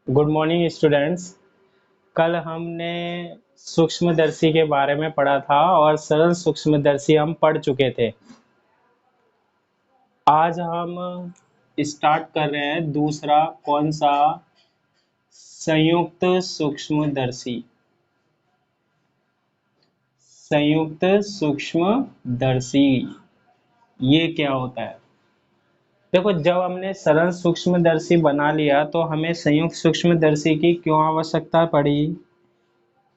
Good morning students. कल हमने सूक्ष्मदर्शी के बारे में पढ़ा था और सरल सूक्ष्मदर्शी हम पढ़ चुके थे। आज हम स्टार्ट कर रहे हैं दूसरा, कौन सा? संयुक्त सूक्ष्मदर्शी। संयुक्त सूक्ष्मदर्शी ये क्या होता है? देखो, जब हमने सरल सूक्ष्मदर्शी बना लिया तो हमें संयुक्त सूक्ष्मदर्शी की क्यों आवश्यकता पड़ी?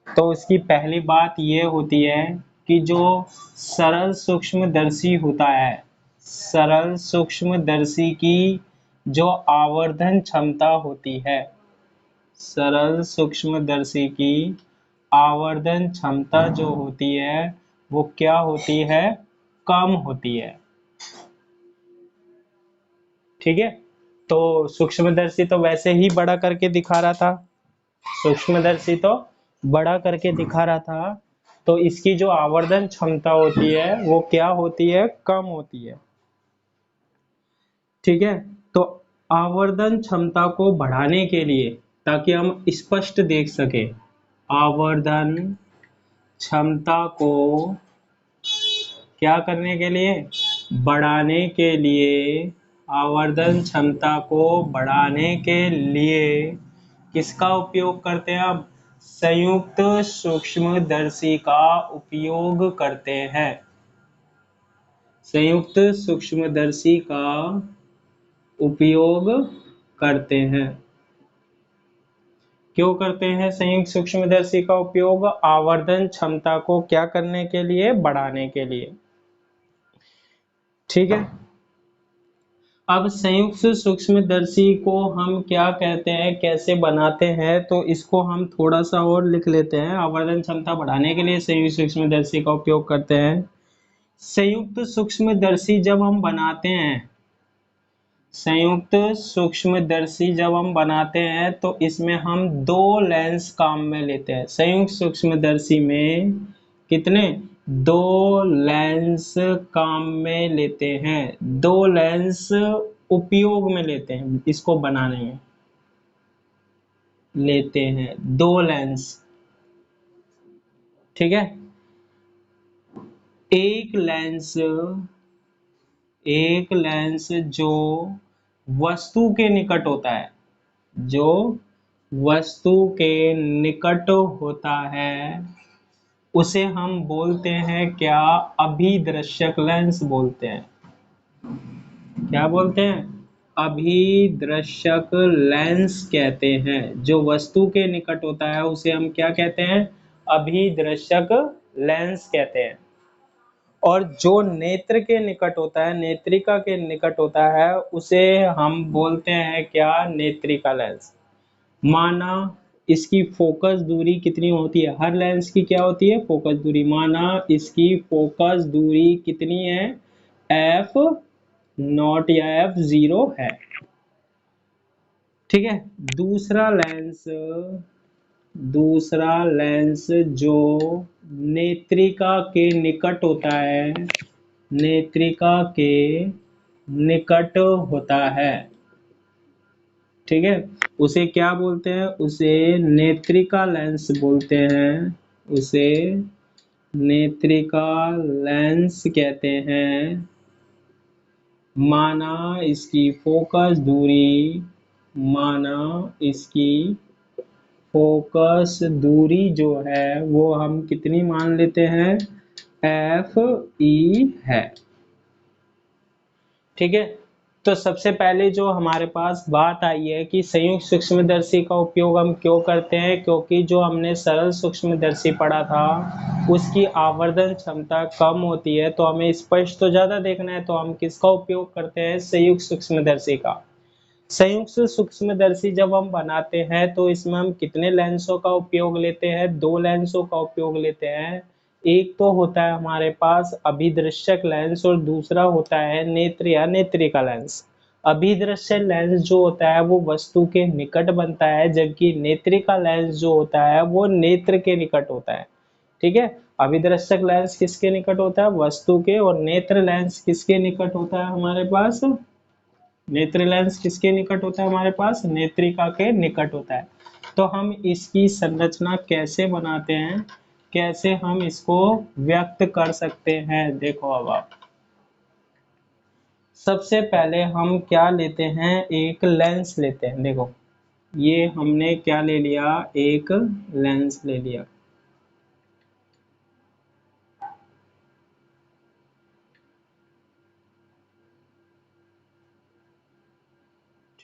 तो उसकी पहली बात ये होती है कि जो सरल सूक्ष्मदर्शी होता है, सरल सूक्ष्मदर्शी की जो आवर्धन क्षमता होती है, सरल सूक्ष्मदर्शी की आवर्धन क्षमता जो होती है वो क्या होती है? कम होती है। ठीक है, तो सूक्ष्मदर्शी तो वैसे ही बड़ा करके दिखा रहा था, सूक्ष्मदर्शी तो बड़ा करके दिखा रहा था, तो इसकी जो आवर्धन क्षमता होती है वो क्या होती है? कम होती है। ठीक है, तो आवर्धन क्षमता को बढ़ाने के लिए, ताकि हम स्पष्ट देख सके, आवर्धन क्षमता को क्या करने के लिए? बढ़ाने के लिए, आवर्धन क्षमता को बढ़ाने के लिए किसका उपयोग करते हैं? अब संयुक्त सूक्ष्मदर्शी का उपयोग करते हैं। संयुक्त सूक्ष्मदर्शी का उपयोग करते हैं। क्यों करते हैं संयुक्त सूक्ष्मदर्शी का उपयोग? आवर्धन क्षमता को क्या करने के लिए? बढ़ाने के लिए। ठीक है, अब संयुक्त सूक्ष्मदर्शी को हम क्या कहते हैं, कैसे बनाते हैं, तो इसको हम थोड़ा सा और लिख लेते हैं। आवर्धन क्षमता बढ़ाने के लिए संयुक्त सूक्ष्मदर्शी का उपयोग करते हैं। संयुक्त सूक्ष्मदर्शी जब हम बनाते हैं, संयुक्त सूक्ष्मदर्शी जब हम बनाते हैं तो इसमें हम दो लेंस काम में लेते हैं। संयुक्त सूक्ष्मदर्शी में कितने? दो लेंस काम में लेते हैं, दो लेंस उपयोग में लेते हैं, इसको बनाने में लेते हैं दो लेंस। ठीक है, एक लेंस जो वस्तु के निकट होता है, जो वस्तु के निकट होता है उसे हम बोलते हैं क्या? अभिदृश्यक लेंस बोलते हैं। क्या बोलते हैं? अभिदृश्यक लेंस कहते हैं। जो वस्तु के निकट होता है उसे हम क्या कहते हैं? अभिदृश्यक लेंस कहते हैं। और जो नेत्र के निकट होता है, नेत्रिका के निकट होता है, उसे हम बोलते हैं क्या? नेत्रिका लेंस। माना इसकी फोकस दूरी कितनी होती है? हर लेंस की क्या होती है? फोकस दूरी। माना इसकी फोकस दूरी कितनी है? एफ नॉट या एफ जीरो है। ठीक है, दूसरा लेंस जो नेत्रिका के निकट होता है, नेत्रिका के निकट होता है, ठीक है, उसे क्या बोलते हैं? उसे नेत्रिका लेंस बोलते हैं। उसे नेत्रिका लेंस कहते हैं। माना इसकी फोकस दूरी, माना इसकी फोकस दूरी जो है वो हम कितनी मान लेते हैं? एफ ई है। ठीक है, तो सबसे पहले जो हमारे पास बात आई है कि संयुक्त सूक्ष्मदर्शी का उपयोग हम क्यों करते हैं, क्योंकि जो हमने सरल सूक्ष्मदर्शी पढ़ा था उसकी आवर्धन क्षमता कम होती है, तो हमें स्पष्ट तो ज्यादा देखना है, तो हम किसका उपयोग करते हैं? संयुक्त सूक्ष्मदर्शी का। संयुक्त सूक्ष्मदर्शी जब हम बनाते हैं तो इसमें हम कितने लेंसों का उपयोग लेते हैं? दो लेंसों का उपयोग लेते हैं। एक तो होता है हमारे पास अभिदृश्यक लेंस और दूसरा होता है नेत्र या नेत्रिका लेंस। अभिदृश्य लेंस जो होता है वो वस्तु के निकट बनता है, जबकि नेत्रिका लेंस जो होता है वो नेत्र के निकट होता है। ठीक है, अभिदृश्यक लेंस किसके निकट होता है? वस्तु के। और नेत्र लेंस किसके निकट होता है हमारे पास? नेत्र लेंस किसके निकट होता है हमारे पास? नेत्रिका के निकट होता है। तो हम इसकी संरचना कैसे बनाते हैं, कैसे हम इसको व्यक्त कर सकते हैं, देखो अब आप सबसे पहले हम क्या लेते हैं, एक लेंस लेते हैं। देखो ये हमने क्या ले लिया, एक लेंस ले लिया।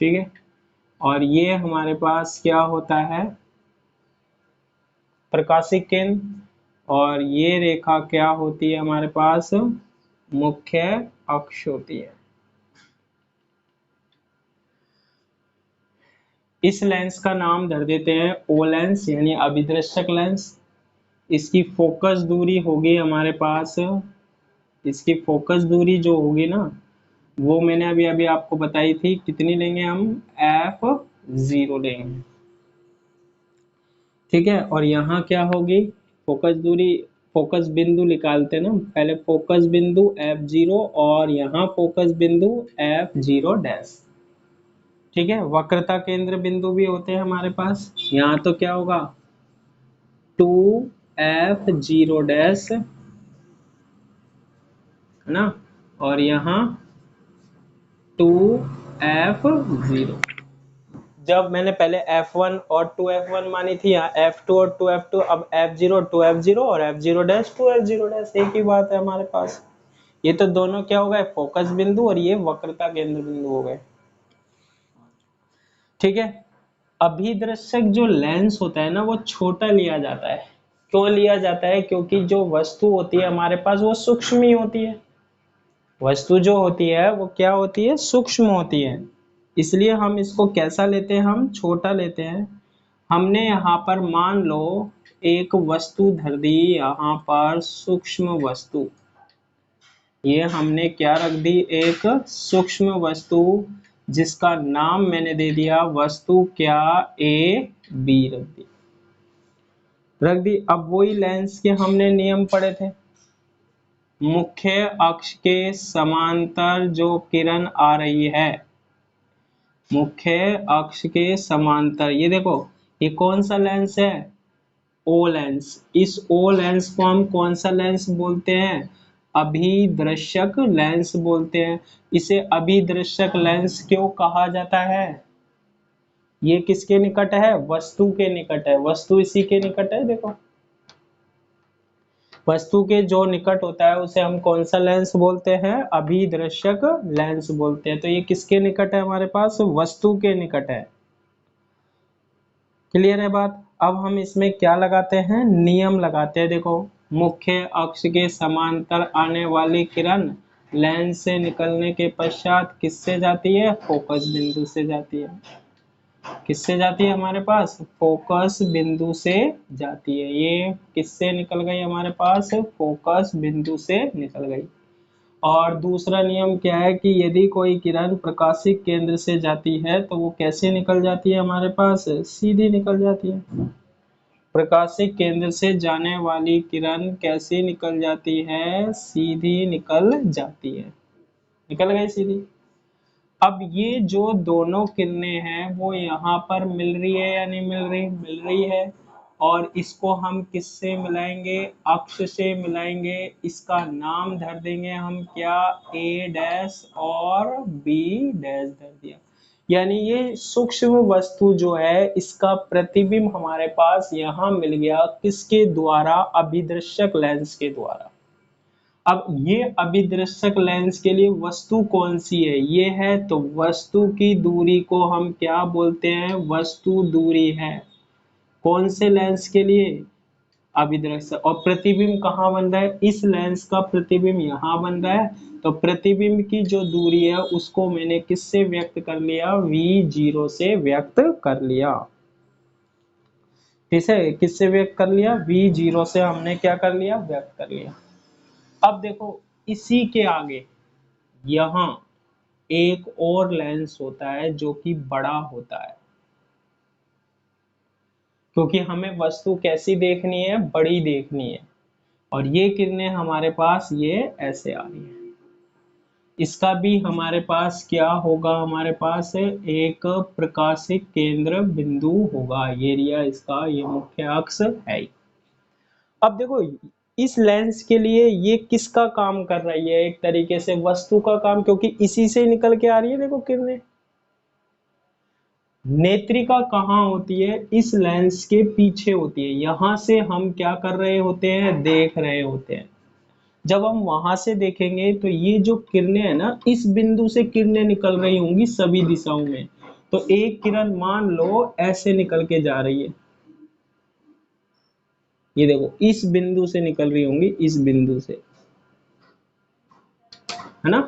ठीक है, और ये हमारे पास क्या होता है, प्रकाशिक केंद्र, और ये रेखा क्या होती है हमारे पास, मुख्य अक्ष होती है। इस लेंस का नाम धर देते हैं ओ लेंस, यानी अभिदृश्यक लेंस। इसकी फोकस दूरी होगी हमारे पास, इसकी फोकस दूरी जो होगी ना, वो मैंने अभी अभी आपको बताई थी, कितनी लेंगे हम, f0 लेंगे। ठीक है, और यहाँ क्या होगी, फोकस दूरी, फोकस बिंदु निकालते हैं ना पहले, फोकस बिंदु f0 और यहाँ फोकस बिंदु f0 डैश। ठीक है, वक्रता केंद्र बिंदु भी होते हैं हमारे पास। यहाँ तो क्या होगा 2f0 डैश, है ना, और यहाँ 2f0। जब मैंने पहले f1 और 2f1 मानी थी, यहाँ f2 और 2f2, अब f0 2f0 और f0 डैश 2f0 डैश, एक ही बात है हमारे पास। ये तो दोनों क्या हो गए, फोकस बिंदु, और ये वक्रता केंद्र बिंदु हो गए। ठीक है, अभिदृश्यक जो लेंस होता है ना, वो छोटा लिया जाता है। क्यों लिया जाता है, क्योंकि जो वस्तु होती है हमारे पास वो सूक्ष्म ही होती है। वस्तु जो होती है वो क्या होती है, सूक्ष्म होती है। इसलिए हम इसको कैसा लेते हैं, हम छोटा लेते हैं। हमने यहाँ पर मान लो एक वस्तु धर दी, यहाँ पर सूक्ष्म वस्तु, ये हमने क्या रख दी, एक सूक्ष्म वस्तु, जिसका नाम मैंने दे दिया वस्तु क्या, ए बी रख दी, रख दी। अब वही लेंस के हमने नियम पढ़े थे, मुख्य अक्ष के समांतर जो किरण आ रही है, मुख्य अक्ष के समांतर, ये देखो ये कौन सा लेंस है, ओ लेंस। इस ओ लेंस को हम कौन सा लेंस बोलते हैं, अभिदृश्यक लेंस बोलते हैं। इसे अभिदृश्यक लेंस क्यों कहा जाता है, ये किसके निकट है, वस्तु के निकट है, वस्तु इसी के निकट है। देखो वस्तु के जो निकट होता है उसे हम कौन सा लेंस बोलते हैं, अभिदृश्यक लेंस बोलते हैं। तो ये किसके निकट है हमारे पास, वस्तु के निकट है। क्लियर है बात। अब हम इसमें क्या लगाते हैं, नियम लगाते हैं। देखो मुख्य अक्ष के समांतर आने वाली किरण लेंस से निकलने के पश्चात किससे जाती है, फोकस बिंदु से जाती है। किससे जाती है हमारे पास, फोकस बिंदु से जाती है। ये किससे निकल गई हमारे पास, फोकस बिंदु से निकल गई। और दूसरा नियम क्या है कि यदि कोई किरण प्रकाशिक केंद्र से जाती है तो वो कैसे निकल जाती है हमारे पास, सीधी निकल जाती है। प्रकाशिक केंद्र से जाने वाली किरण कैसे निकल जाती है, सीधी निकल जाती है, निकल गई सीधी। अब ये जो दोनों किरणें हैं वो यहाँ पर मिल रही है या नहीं मिल रही, मिल रही है। और इसको हम किससे मिलाएंगे, अक्ष से मिलाएंगे। इसका नाम धर देंगे हम क्या, ए डैश और बी डैश धर दिया। यानी ये सूक्ष्म वस्तु जो है इसका प्रतिबिंब हमारे पास यहाँ मिल गया, किसके द्वारा, अभिदृश्यक लेंस के द्वारा। अब ये अभिदृश्यक लेंस के लिए वस्तु कौन सी है, ये है, तो वस्तु की दूरी को हम क्या बोलते हैं, वस्तु दूरी है। कौन से लेंस के लिए, अभिदृश्यक। और प्रतिबिंब कहाँ बन रहा है, इस लेंस का प्रतिबिंब यहाँ बन रहा है। तो प्रतिबिंब की जो दूरी है उसको मैंने किससे व्यक्त कर लिया, v0 से व्यक्त कर लिया। ठीक है, किससे व्यक्त कर लिया, v0 से हमने क्या कर लिया, व्यक्त कर लिया। अब देखो इसी के आगे यहाँ एक और लेंस होता है जो कि बड़ा होता है, क्योंकि हमें वस्तु कैसी देखनी है, बड़ी देखनी है। और ये किरणें हमारे पास ये ऐसे आ रही है। इसका भी हमारे पास क्या होगा, हमारे पास एक प्रकाशिक केंद्र बिंदु होगा। ये एरिया इसका, ये मुख्य अक्ष है। अब देखो इस लेंस के लिए ये किसका काम कर रही है, एक तरीके से वस्तु का काम, क्योंकि इसी से निकल के आ रही है। देखो किरणें, नेत्रिका कहाँ होती है, इस लेंस के पीछे होती है। यहां से हम क्या कर रहे होते हैं, देख रहे होते हैं। जब हम वहां से देखेंगे तो ये जो किरणें है ना, इस बिंदु से किरणें निकल रही होंगी सभी दिशाओं में। तो एक किरण मान लो ऐसे निकल के जा रही है, ये देखो इस बिंदु से निकल रही होंगी, इस बिंदु से, है ना।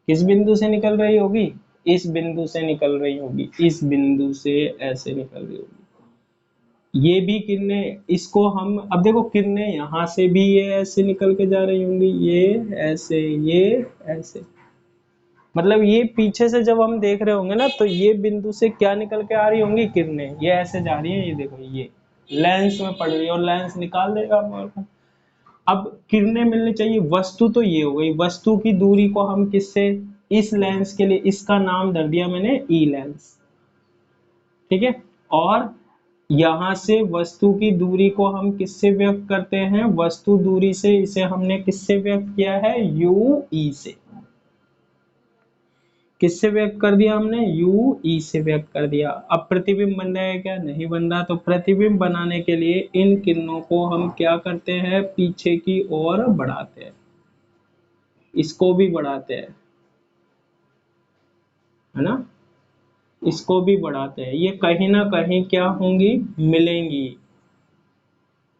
किस बिंदु से निकल रही होगी, इस बिंदु से निकल रही होगी, इस बिंदु से ऐसे निकल रही होगी। ये भी किरणें, इसको हम अब देखो किरणें यहां से भी ये ऐसे निकल के जा रही होंगी, ये ऐसे, ये ऐसे। मतलब ये पीछे से जब हम देख रहे होंगे ना, तो ये बिंदु से क्या निकल के आ रही होंगी, किरणें ये ऐसे जा रही है। ये देखो ये लेंस में पड़ रही है और लेंस निकाल देगा हमारे को। अब किरणें मिलनी चाहिए, वस्तु तो ये हो गई। वस्तु की दूरी को हम किससे, इस लेंस के लिए इसका नाम धर दिया मैंने ई लेंस, ठीक है। और यहां से वस्तु की दूरी को हम किससे व्यक्त करते हैं, वस्तु दूरी से, इसे हमने किससे व्यक्त किया है, यू ई से। किससे व्यक्त कर दिया हमने, यू ई से व्यक्त कर दिया। अब प्रतिबिंब बन रहा है क्या, नहीं बन रहा। तो प्रतिबिंब बनाने के लिए इन किरणों को हम क्या करते हैं, पीछे की ओर बढ़ाते हैं, इसको भी बढ़ाते हैं, है ना, इसको भी बढ़ाते हैं। ये कहीं ना कहीं क्या होंगी, मिलेंगी।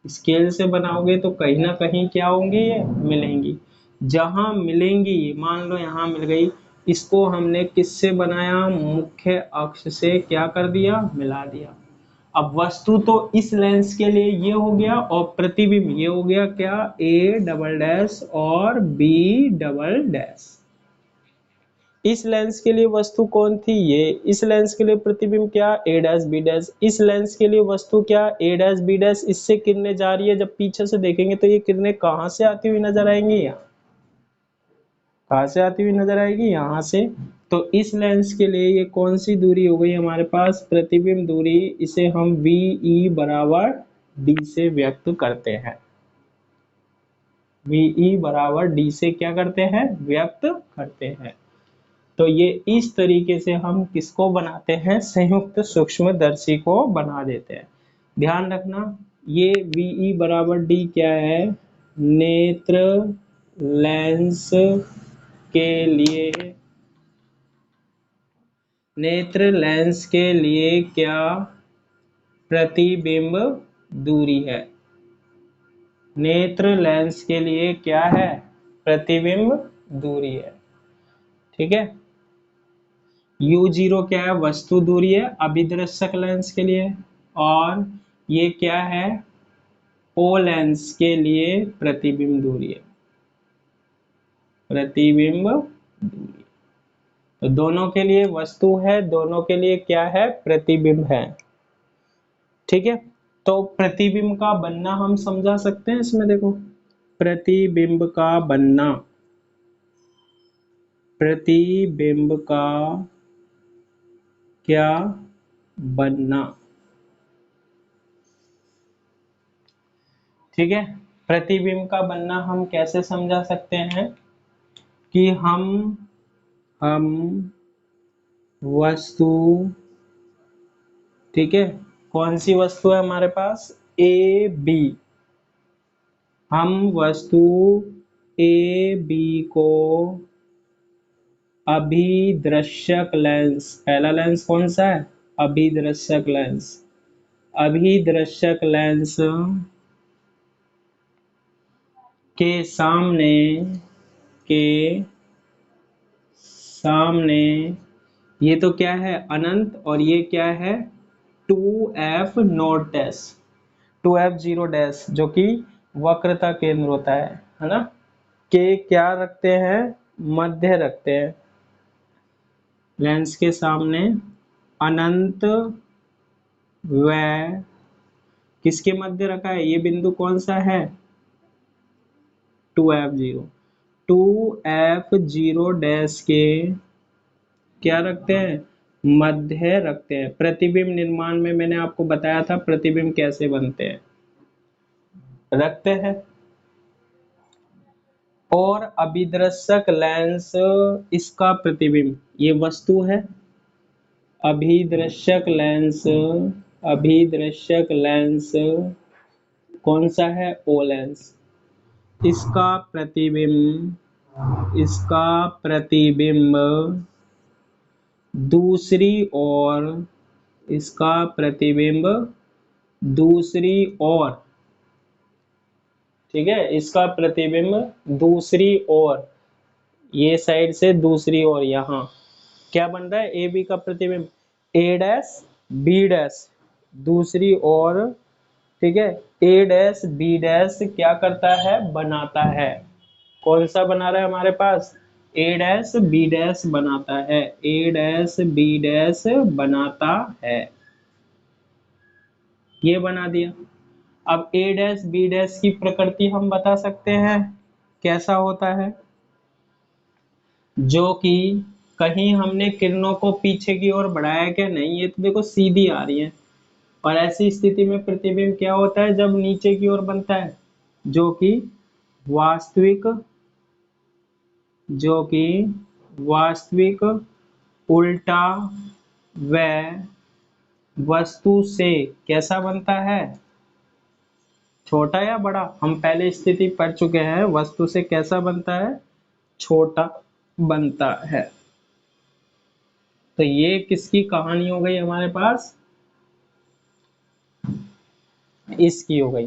स्केल से बनाओगे तो कहीं ना कहीं क्या होंगी, ये मिलेंगी। जहां मिलेंगी, मान लो यहां मिल गई, इसको हमने किससे बनाया, मुख्य अक्ष से क्या कर दिया, मिला दिया। अब वस्तु तो इस लेंस के लिए ये हो गया, और प्रतिबिंब ये हो गया क्या, ए डबल डैश और बी डबल डैश। इस लेंस के लिए वस्तु कौन थी, ये। इस लेंस के लिए प्रतिबिंब क्या, ए डैश बी डैश। इस लेंस के लिए वस्तु क्या, ए डैश बी डैश। इससे किरणें जा रही है, जब पीछे से देखेंगे तो ये किरणें कहां से आती हुई नजर आएंगी, यहाँ कहां से आती हुई नजर आएगी, यहां से। तो इस लेंस के लिए ये कौन सी दूरी हो गई हमारे पास, प्रतिबिंब दूरी। इसे हम वी ई बराबर डी से व्यक्त करते हैं। वी ई बराबर डी से क्या करते हैं, व्यक्त करते हैं। तो ये इस तरीके से हम किसको बनाते हैं, संयुक्त सूक्ष्मदर्शी को बना देते हैं। ध्यान रखना, ये VE बराबर D क्या है, नेत्र लेंस के लिए, नेत्र लेंस के लिए क्या प्रतिबिंब दूरी है। नेत्र लेंस के लिए क्या है, प्रतिबिंब दूरी है, ठीक है। U0 क्या है, वस्तु दूरी है अभिदर्शक लेंस के लिए। और ये क्या है, O लेंस के लिए प्रतिबिंब दूरी है, प्रतिबिंब दूरी। तो दोनों के लिए वस्तु है, दोनों के लिए क्या है, प्रतिबिंब है, ठीक है। तो प्रतिबिंब का बनना हम समझा सकते हैं इसमें, देखो प्रतिबिंब का बनना, प्रतिबिंब का क्या बनना, ठीक है। प्रतिबिंब का बनना हम कैसे समझा सकते हैं, कि हम वस्तु, ठीक है, कौन सी वस्तु है हमारे पास, ए बी। हम वस्तु ए बी को अभिदर्शक लेंस, पहला लेंस कौन सा है, अभिदर्शक लेंस, अभिदर्शक लेंस के सामने, के सामने, ये तो क्या है अनंत, और ये क्या है 2F note dash, 2F0 dash, जो कि वक्रता केंद्र होता है ना। के क्या रखते हैं, मध्य रखते हैं लेंस के सामने, अनंत व किसके मध्य रखा है, ये बिंदु कौन सा है 2F0। 2F0 डैश के क्या रखते हैं, मध्य रखते हैं। प्रतिबिंब निर्माण में मैंने आपको बताया था प्रतिबिंब कैसे बनते हैं, रखते हैं। और अभिदर्शक लेंस, इसका प्रतिबिंब, ये वस्तु है। अभिदर्शक लेंस, अभिदर्शक लेंस कौन सा है, ओ लेंस। इसका प्रतिबिंब, इसका प्रतिबिंब दूसरी ओर, इसका प्रतिबिंब दूसरी ओर, ठीक है, इसका प्रतिबिंब दूसरी ओर, ये साइड से दूसरी ओर, यहाँ क्या बन रहा है, ए बी का प्रतिबिंब, ए डैश बी डैश दूसरी ओर, ठीक है। ए डैश बी डैश क्या करता है, बनाता है। कौन सा बना रहा है हमारे पास, ए डैश बी डैश बनाता है, ए डैश बी डैश बनाता है, ये बना दिया। अब ए डैश बी डैश की प्रकृति हम बता सकते हैं कैसा होता है, जो कि कहीं हमने किरणों को पीछे की ओर बढ़ाया क्या, नहीं, ये तो देखो सीधी आ रही है। और ऐसी स्थिति में प्रतिबिंब क्या होता है, जब नीचे की ओर बनता है, जो कि वास्तविक, जो कि वास्तविक उल्टा व वस्तु से कैसा बनता है, छोटा या बड़ा। हम पहले स्थिति पढ़ चुके हैं, वस्तु से कैसा बनता है, छोटा बनता है। तो ये किसकी कहानी हो गई हमारे पास, इसकी हो गई।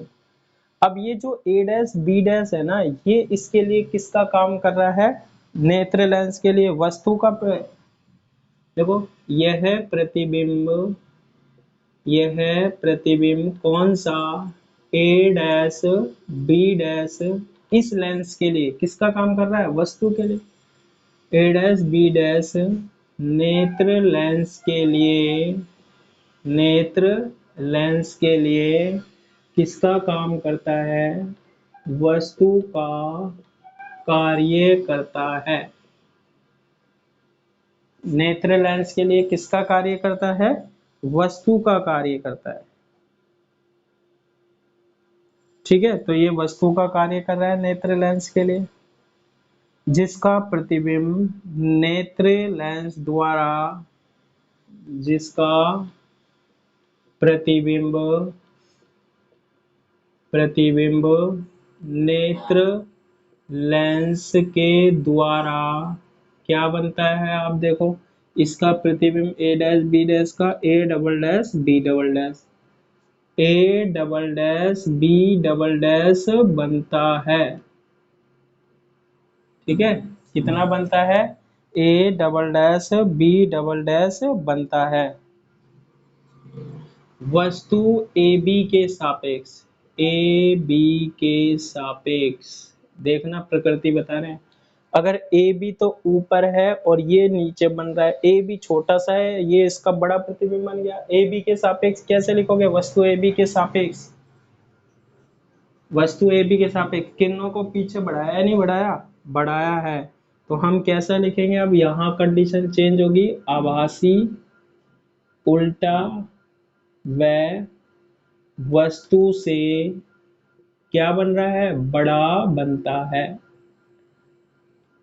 अब ये जो ए डैश बी डैश है ना, ये इसके लिए किसका काम कर रहा है, नेत्र लेंस के लिए, वस्तु का देखो यह प्रतिबिंब, यह प्रतिबिंब कौन सा, ए डैश बी डैश, इस लेंस के लिए किसका काम कर रहा है, वस्तु के लिए। ए डैश बी डैश नेत्र लेंस के लिए, नेत्र लेंस के लिए किसका काम करता है, वस्तु का कार्य करता है। नेत्र लेंस के लिए किसका कार्य करता है, वस्तु का कार्य करता है, ठीक है। तो ये वस्तु का कार्य कर रहा है नेत्र लेंस के लिए, जिसका प्रतिबिंब नेत्र लेंस द्वारा, जिसका प्रतिबिंब, प्रतिबिंब नेत्र लेंस के द्वारा क्या बनता है, आप देखो इसका प्रतिबिंब ए डैश बी डैश का, A double dash B double dash, A double dash B double dash बनता है, ठीक है। कितना बनता है, A double dash B double dash बनता है। वस्तु ए बी के सापेक्ष, ए बी के सापेक्ष देखना, प्रकृति बता रहे हैं। अगर ए बी तो ऊपर है और ये नीचे बन रहा है, ए बी छोटा सा है, ये इसका बड़ा प्रतिबिंब बन गया। ए बी के सापेक्ष कैसे लिखोगे, वस्तु ए बी के सापेक्ष, वस्तु ए बी के सापेक्ष किरणों को पीछे बढ़ाया या नहीं बढ़ाया, बढ़ाया है। तो हम कैसा लिखेंगे, अब यहाँ कंडीशन चेंज होगी, आभासी उल्टा व वस्तु से क्या बन रहा है, बड़ा बनता है।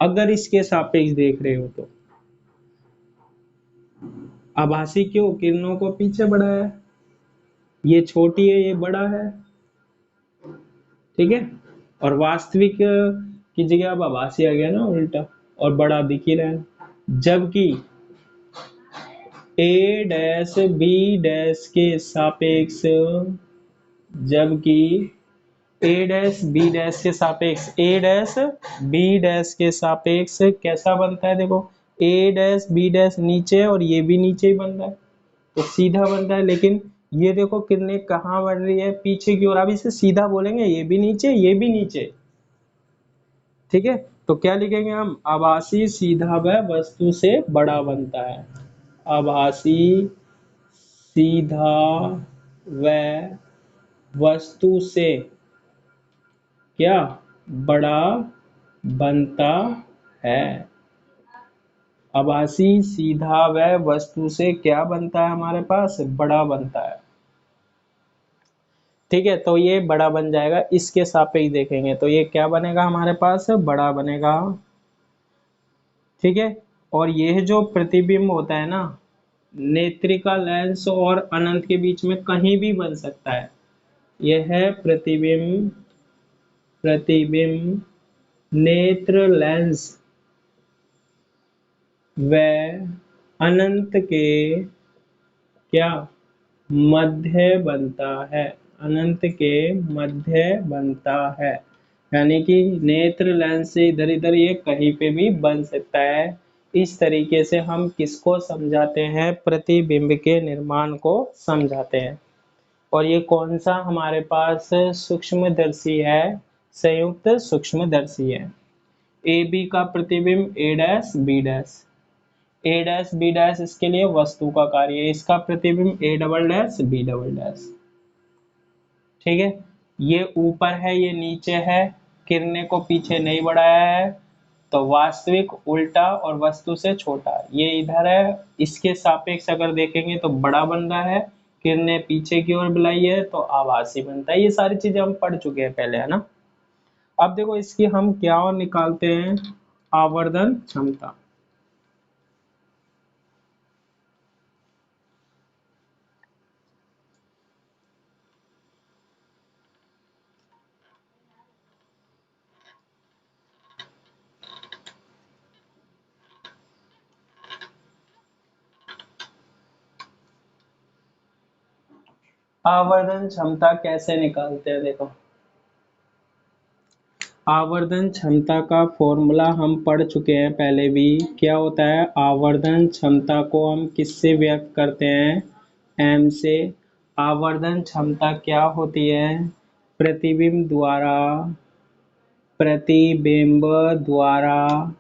अगर इसके सापेक्ष देख रहे हो तो आभासी क्यों, किरणों को पीछे बढ़ाया है, ये छोटी है ये बड़ा है, ठीक है। और वास्तविक की जगह अब आभासी आ गया ना उल्टा, और बड़ा दिख ही रहा है। जबकि ए डैश बी डैश के सापेक्ष, जबकि ए डैश बी डैश के सापेक्ष, ए डैश बी डैश के सापेक्ष कैसा बनता है, देखो ए डैश बी डैश नीचे और ये भी नीचे ही बन रहा है, तो सीधा बन रहा है। लेकिन ये देखो किरणें कहाँ बढ़ रही है, पीछे की ओर। अब इसे सीधा बोलेंगे, ये भी नीचे ये भी नीचे, ठीक है। तो क्या लिखेंगे हम, आभासी सीधा व वस्तु से बड़ा बनता है, आभासी सीधा व वस्तु से क्या, बड़ा बनता है। आभासी सीधा व वस्तु से क्या बनता है हमारे पास, बड़ा बनता है। ठीक है, तो ये बड़ा बन जाएगा। इसके सापेक्ष देखेंगे तो ये क्या बनेगा हमारे पास, बड़ा बनेगा। ठीक है, और ये जो प्रतिबिंब होता है ना, नेत्रिका लेंस और अनंत के बीच में कहीं भी बन सकता है। यह है प्रतिबिंब, प्रतिबिंब नेत्र लेंस व अनंत के क्या मध्य बनता है, अनंत के मध्य बनता है। यानी कि नेत्र लेंस से इधर इधर ये कहीं पे भी बन सकता है। इस तरीके से हम किसको समझाते हैं, प्रतिबिंब के निर्माण को समझाते हैं। और ये कौन सा हमारे पास सूक्ष्मदर्शी है, संयुक्त सूक्ष्मदर्शी है। ए बी का प्रतिबिंब A dash B dash, A dash B dash इसके लिए वस्तु का कार्य है, इसका प्रतिबिंब A double dash B double dash. ठीक है, ये ऊपर है ये नीचे है, किरणें को पीछे नहीं बढ़ाया है, तो वास्तविक उल्टा और वस्तु से छोटा, ये इधर है। इसके सापेक्ष अगर देखेंगे तो बड़ा बन रहा है, किरणें पीछे की ओर बुलाई है तो आभासी बनता है। ये सारी चीजें हम पढ़ चुके हैं पहले, है ना। अब देखो इसकी हम क्या और निकालते हैं, आवर्धन क्षमता। आवर्धन क्षमता कैसे निकालते हैं, देखो आवर्धन क्षमता का फॉर्मूला हम पढ़ चुके हैं पहले भी। क्या होता है, आवर्धन क्षमता को हम किससे व्यक्त करते हैं, एम से। आवर्धन क्षमता क्या होती है, प्रतिबिंब द्वारा, प्रतिबिंब द्वारा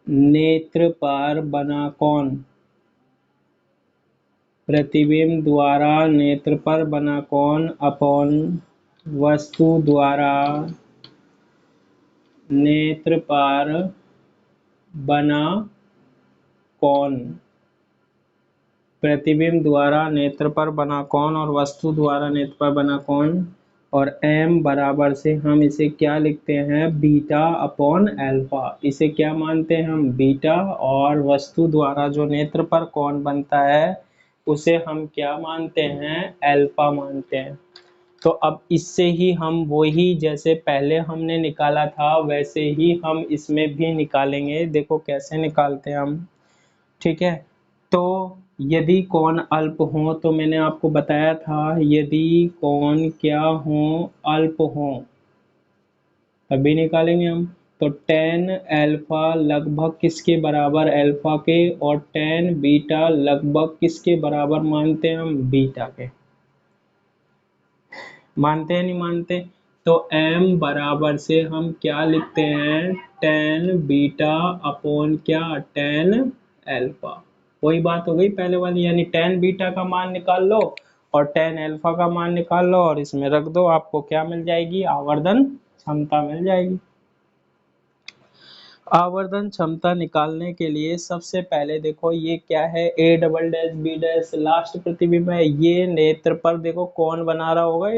नेत्र पर बना कोण, प्रतिबिंब द्वारा नेत्र पर बना कोण अपॉन वस्तु द्वारा नेत्र पर बना कोण। प्रतिबिंब द्वारा नेत्र पर बना कोण और वस्तु द्वारा नेत्र पर बना कोण, और m बराबर से हम इसे क्या लिखते हैं, बीटा अपॉन अल्फा। इसे क्या मानते हैं हम, बीटा, और वस्तु द्वारा जो नेत्र पर कोण बनता है उसे हम क्या मानते हैं, अल्फा मानते हैं। तो अब इससे ही हम वही जैसे पहले हमने निकाला था वैसे ही हम इसमें भी निकालेंगे। देखो कैसे निकालते हैं हम। ठीक है, तो यदि कोण अल्प हो, तो मैंने आपको बताया था यदि कोण क्या हो, अल्प हो, तभी निकालेंगे हम। तो tan अल्फा लगभग किसके बराबर, अल्फा के, और tan बीटा लगभग किसके बराबर मानते हैं हम, बीटा के। मानते हैं नहीं मानते, तो m बराबर से हम क्या लिखते हैं, tan बीटा अपॉन क्या, tan अल्फा। वही बात हो गई पहले वाली, यानी tan बीटा का मान निकाल लो और tan अल्फा का मान निकाल लो और इसमें रख दो, आपको क्या मिल जाएगी, आवर्धन क्षमता मिल जाएगी। आवर्धन क्षमता निकालने के लिए सबसे पहले देखो ये क्या है, A double dash B dash last प्रतिबिंब है, ये नेत्र पर देखो कौन बना रहा होगा,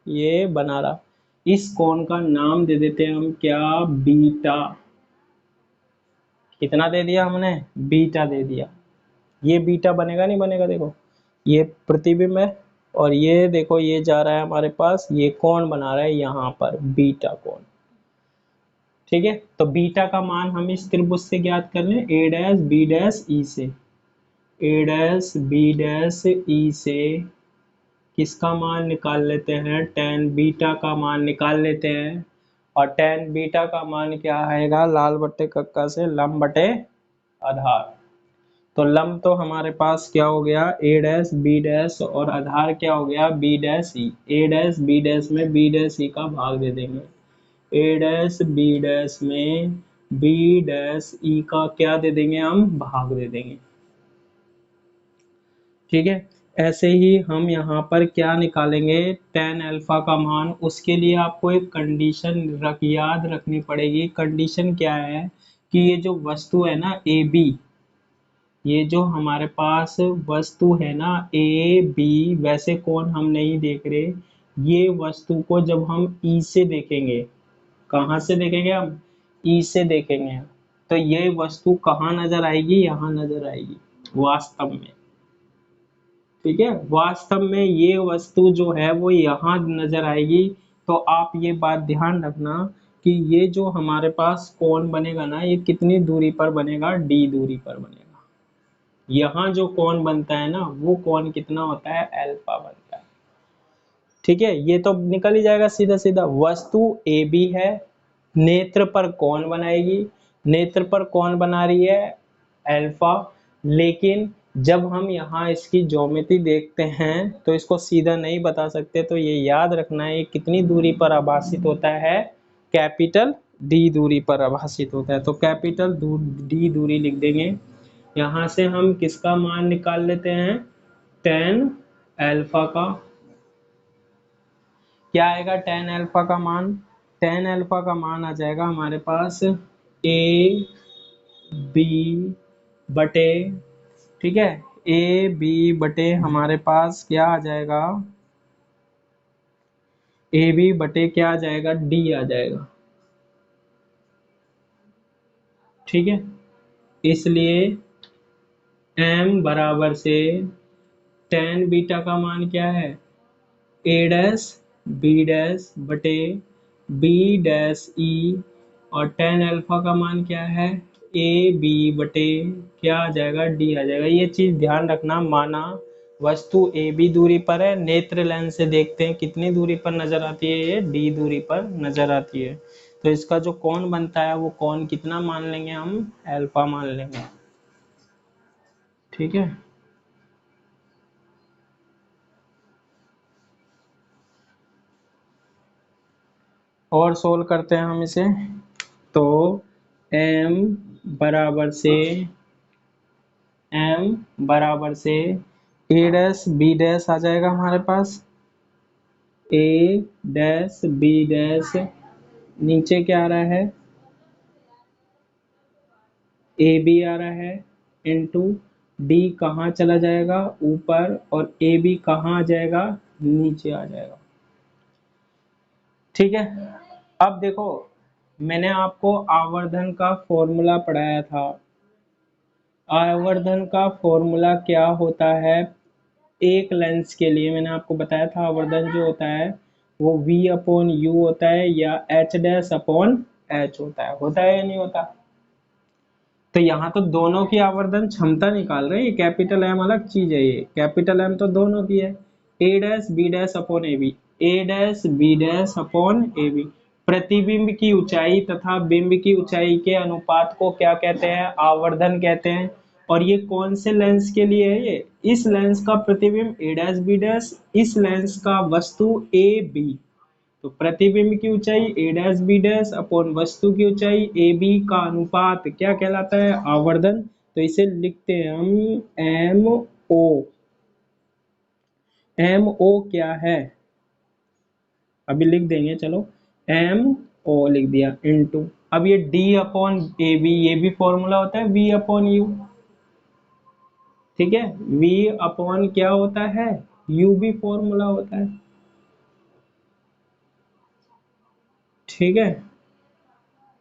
ये बना रहा। इस कोण का नाम दे देते हैं हम क्या, बीटा। कितना दे दिया हमने, बीटा दे दिया। ये बीटा बनेगा नहीं बनेगा, देखो ये प्रतिबिंब है और ये देखो ये जा रहा है हमारे पास, ये कोण बना रहा है यहाँ पर, बीटा कोण। ठीक है, तो बीटा का मान हम इस त्रिभुज से ज्ञात कर लें, ए डैश बी डैश ई से, ए डैश बी डैश ई से किसका मान निकाल लेते हैं, tan बीटा का मान निकाल लेते हैं। और tan बीटा का मान क्या आएगा, लाल बट्टे कक्का से लंब बटे आधार। तो लंब तो हमारे पास क्या हो गया, ए डैश बी डैश, और आधार क्या हो गया, बी डैश ई। ए डैश बी डैश में बी डैश ई का भाग दे देंगे, ए डैश बी डैश में बी डैश ई का क्या दे देंगे हम, भाग दे देंगे। ठीक है, ऐसे ही हम यहाँ पर क्या निकालेंगे, tan अल्फा का मान। उसके लिए आपको एक कंडीशन याद रखनी पड़ेगी। कंडीशन क्या है कि ये जो वस्तु है ना ए बी, ये जो हमारे पास वस्तु है ना ए बी, वैसे कौन हम नहीं देख रहे, ये वस्तु को जब हम ई से देखेंगे, कहाँ से देखेंगे हम, ई से देखेंगे, तो ये वस्तु कहाँ नजर आएगी, यहाँ नजर आएगी वास्तव में। ठीक है, वास्तव में ये वस्तु जो है वो यहाँ नजर आएगी। तो आप ये बात ध्यान रखना कि ये जो हमारे पास कोण बनेगा ना, ये कितनी दूरी पर बनेगा, डी दूरी पर बनेगा। यहाँ जो कोण बनता है ना, वो कोण कितना होता है, अल्फा बनता है। ठीक है, ये तो निकल ही जाएगा सीधा सीधा। वस्तु ए बी है, नेत्र पर कोण बनाएगी, नेत्र पर कोण बना रही है अल्फा। लेकिन जब हम यहाँ इसकी ज्योमेट्री देखते हैं तो इसको सीधा नहीं बता सकते, तो ये याद रखना है ये कितनी दूरी पर आभासित होता है, कैपिटल डी दूरी पर आभासित होता है। तो कैपिटल डी दूरी लिख देंगे। यहाँ से हम किसका मान निकाल लेते हैं, tan अल्फा का। क्या आएगा tan अल्फा का मान, tan अल्फा का मान आ जाएगा हमारे पास ए बी बटे, ठीक है, ए बी बटे हमारे पास क्या आ जाएगा, ए बी बटे क्या आ जाएगा, डी आ जाएगा। ठीक है, इसलिए m बराबर से tan बीटा का मान क्या है, ए डैश बी डैश बटे बी डैश ई, और tan अल्फा का मान क्या है, ए बी बटे क्या आ जाएगा, डी आ जाएगा। ये चीज ध्यान रखना। माना वस्तु ए बी दूरी पर है, नेत्र लेंस से देखते हैं कितनी दूरी पर नजर आती है, ये डी दूरी पर नजर आती है। तो इसका जो कोण बनता है वो कोण कितना मान लेंगे हम, अल्फा मान लेंगे। ठीक है, और सोल्व करते हैं हम इसे। तो m बराबर से ए डैश बी डैश आ जाएगा हमारे पास, ए डैश बी डैश, नीचे क्या आ रहा है, ए बी आ रहा है, इनटू डी कहाँ चला जाएगा, ऊपर, और ए बी कहाँ आ जाएगा, नीचे आ जाएगा। ठीक है, अब देखो मैंने आपको आवर्धन का फॉर्मूला पढ़ाया था। आवर्धन का फॉर्मूला क्या होता है, एक लेंस के लिए मैंने आपको बताया था आवर्धन जो होता है वो v अपॉन यू होता है या h डैश अपॉन h होता है या नहीं होता। तो यहाँ तो दोनों की आवर्धन क्षमता निकाल रहे हैं, ये कैपिटल एम अलग चीज है, ये कैपिटल एम तो दोनों की है, A dash B dash upon A B, A dash B dash upon A B. प्रतिबिंब की ऊंचाई तथा बिंब की ऊंचाई के अनुपात को क्या कहते हैं, आवर्धन कहते हैं। और ये कौन से लेंस के लिए है, ये इस लेंस का प्रतिबिंब ए डैश बी डैश, इस लेंस का वस्तु ए बी। तो प्रतिबिंब की ऊंचाई ए डैश बी डैश अपॉन वस्तु की ऊंचाई ए बी का अनुपात क्या कहलाता है, आवर्धन। तो इसे लिखते हैं हम एम ओ। एम ओ क्या है, अभी लिख देंगे, चलो एम ओ लिख दिया, इनटू अब ये डी अपॉन ए बी, ये भी फॉर्मूला होता है वी अपॉन यू। ठीक है, v अपॉन क्या होता है, u भी फॉर्मूला होता है। ठीक है,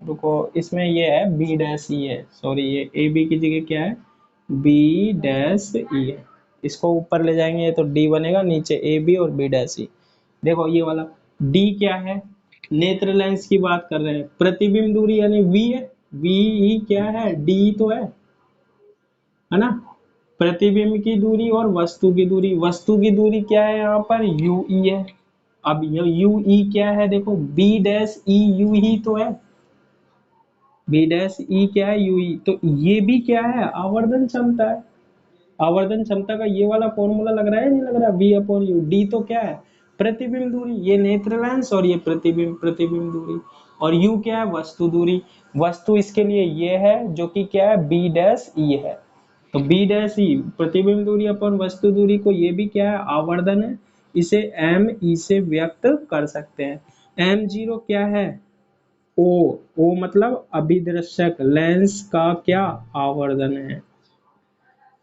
रुको, इसमें ये है b डैश ई है, सॉरी ये ए बी की जगह क्या है, b डैश ई है। इसको ऊपर ले जाएंगे तो d बनेगा, नीचे ए बी और b डैश ई। देखो ये वाला d क्या है, नेत्र लेंस की बात कर रहे हैं, प्रतिबिंब दूरी यानी v है, v ही क्या है, d तो है ना। प्रतिबिंब की दूरी और वस्तु की दूरी, वस्तु की दूरी क्या है यहाँ पर, यू ई है। अब यू ई क्या है, देखो बी डैश ई यू ही तो है, बी डैश ई क्या है, यू ई। तो ये भी क्या है, आवर्धन क्षमता है। आवर्धन क्षमता का ये वाला फॉर्मूला लग रहा है, नहीं लग रहा, वी अपॉन यू। डी तो क्या है, प्रतिबिंब दूरी, ये नेत्र लेंस, और ये प्रतिबिंब दूरी, और यू क्या है, वस्तु दूरी। वस्तु इसके लिए ये है जो कि क्या है, बी डैश ई है। तो बी डैश ई प्रतिबिंब दूरी अपन वस्तु दूरी को, ये भी क्या है, आवर्धन है, इसे एम ई से व्यक्त कर सकते हैं। एम जीरो क्या है, ओ, ओ मतलब अभिदर्शक लेंस का क्या, आवर्धन है,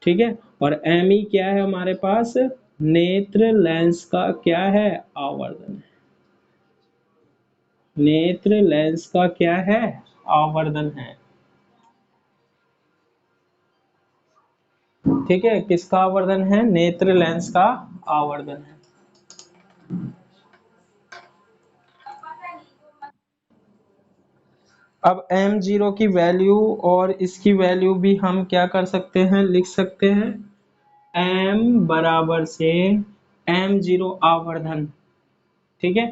ठीक है। और एम ई क्या है हमारे पास, नेत्र लेंस का क्या है, आवर्धन है, नेत्र लेंस का क्या है, आवर्धन है, ठीक है। किसका आवर्धन है, नेत्र लेंस का आवर्धन है। अब m जीरो की वैल्यू और इसकी वैल्यू भी हम क्या कर सकते हैं, लिख सकते हैं, m बराबर से m जीरो आवर्धन, ठीक है।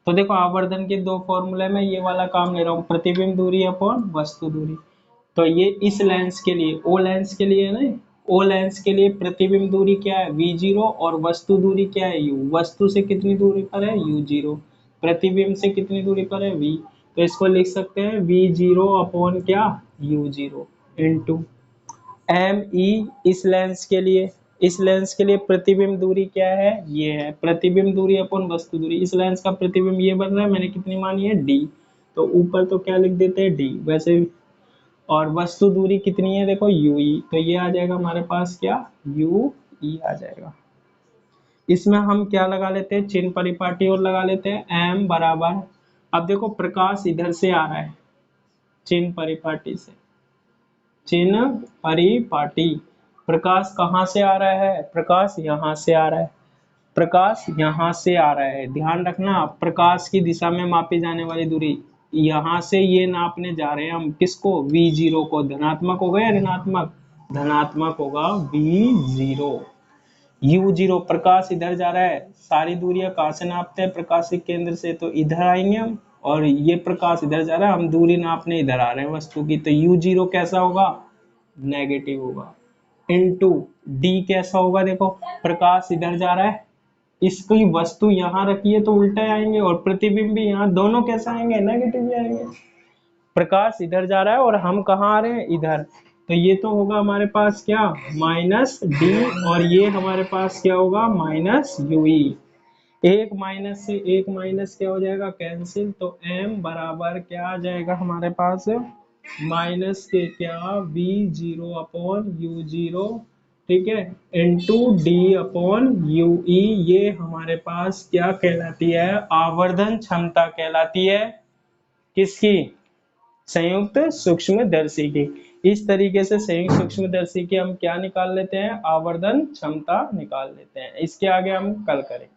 तो देखो आवर्धन के दो फॉर्मूले में ये वाला काम ले रहा हूँ, प्रतिबिंब दूरी अपॉन वस्तु दूरी। तो ये इस लेंस के लिए, ओ लेंस के लिए ना, ओ लेंस के लिए प्रतिबिंब दूरी क्या है, v जीरो, और वस्तु दूरी क्या है, u। वस्तु से कितनी दूरी पर है, u जीरो, प्रतिबिंब से कितनी दूरी पर है, v। तो इसको लिख सकते हैं v जीरो अपॉन क्या, u zero into M E. इस लेंस के लिए, इस लेंस के लिए प्रतिबिंब दूरी क्या है, ये है, प्रतिबिंब दूरी अपन वस्तु दूरी। इस लेंस का प्रतिबिंब ये बन रहा है, मैंने कितनी मानी है, डी, तो ऊपर तो क्या लिख देते हैं, डी वैसे। और वस्तु दूरी कितनी है, देखो यू ई, तो ये आ जाएगा हमारे पास क्या, यू ई आ जाएगा। इसमें हम क्या लगा लेते हैं, चिन्ह परिपाटी और लगा लेते हैं, एम बराबर, अब देखो प्रकाश इधर से आ रहा है, चिन्ह परिपाटी से, चिन्ह परिपाटी, प्रकाश कहाँ से आ रहा है, प्रकाश यहाँ से आ रहा है, प्रकाश यहाँ से आ रहा है, ध्यान रखना, प्रकाश की दिशा में मापी जाने वाली दूरी, यहाँ से ये नापने जा रहे हैं हम, किसको, v जीरो को। धनात्मक होगा या ऋणात्मक, धनात्मक होगा v जीरो। u जीरो, प्रकाश इधर जा रहा है, सारी दूरियां कहाँ से नापते हैं, प्रकाश के केंद्र से, तो इधर आएंगे हम, और ये प्रकाश इधर जा रहा है, हम दूरी नापने इधर आ रहे हैं वस्तु की, तो u जीरो कैसा होगा, नेगेटिव होगा, इनटू d कैसा होगा, देखो प्रकाश इधर जा रहा है, इसकी वस्तु यहाँ रखी है तो उल्टे आएंगे, और प्रतिबिंब भी यहाँ, दोनों कैसे आएंगे, नेगेटिव भी आएंगे। प्रकाश इधर जा रहा है और हम कहाँ आ रहे हैं, इधर, तो ये तो होगा हमारे पास क्या, माइनस डी, और ये हमारे पास क्या होगा, माइनस यूई। एक माइनस से एक माइनस क्या हो जाएगा, कैंसिल, तो m बराबर क्या आ जाएगा हमारे पास, माइनस के क्या, v zero upon u zero, ठीक है, इंटू डी अपॉन यू ई। ये हमारे पास क्या कहलाती है, आवर्धन क्षमता कहलाती है, किसकी, संयुक्त सूक्ष्मदर्शी की। इस तरीके से संयुक्त सूक्ष्मदर्शी की हम क्या निकाल लेते हैं, आवर्धन क्षमता निकाल लेते हैं। इसके आगे हम कल करेंगे।